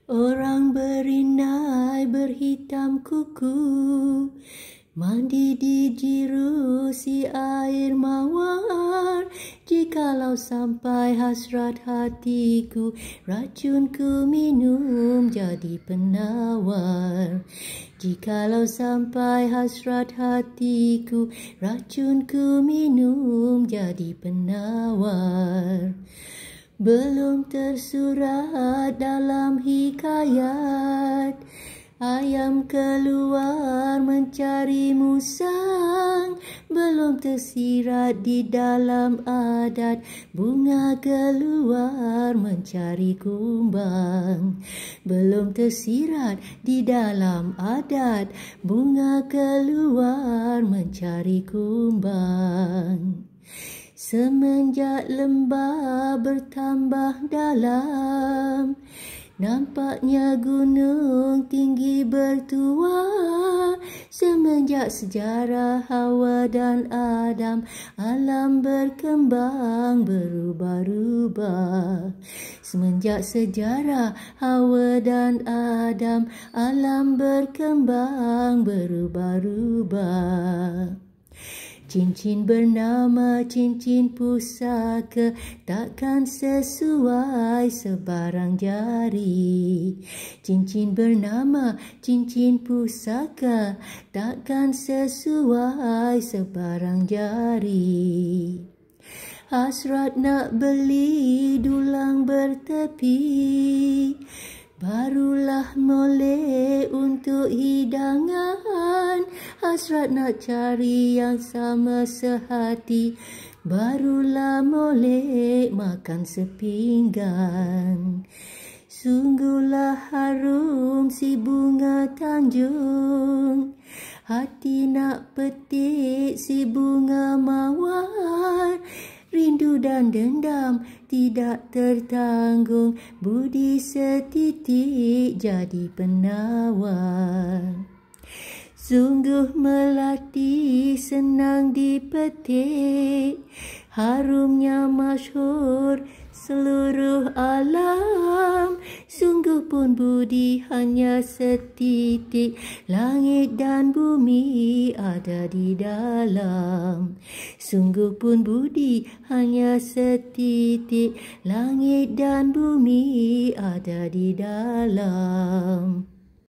Orang berinai berhitam kuku, mandi di jirusi air mawar. Jikalau sampai hasrat hatiku, racunku minum jadi penawar. Jikalau sampai hasrat hatiku, racunku minum jadi penawar. Belum tersurat dalam hikayat, ayam keluar mencari musang. Belum tersirat di dalam adat, bunga keluar mencari kumbang. Belum tersirat di dalam adat, bunga keluar mencari kumbang. Semenjak lembah bertambah dalam, nampaknya gunung tinggi bertuah. Semenjak sejarah Hawa dan Adam, alam berkembang berubah-ubah. Semenjak sejarah Hawa dan Adam, alam berkembang berubah-ubah. Cincin bernama cincin pusaka takkan sesuai sebarang jari. Cincin bernama cincin pusaka takkan sesuai sebarang jari. Hasrat nak beli dulang bertepi, barulah molek untuk hidangan. Hasrat nak cari yang sama sehati, barulah molek makan sepinggan. Sungguhlah harum si bunga Tanjung, hati nak petik si bunga mawar. Rindu dan dendam tidak tertanggung, budi setitik jadi penawar. Sungguh melati senang dipetik, harumnya masyhur seluruh alam. Sungguh pun budi hanya setitik, langit dan bumi ada di dalam. Sungguh pun budi hanya setitik, langit dan bumi ada di dalam.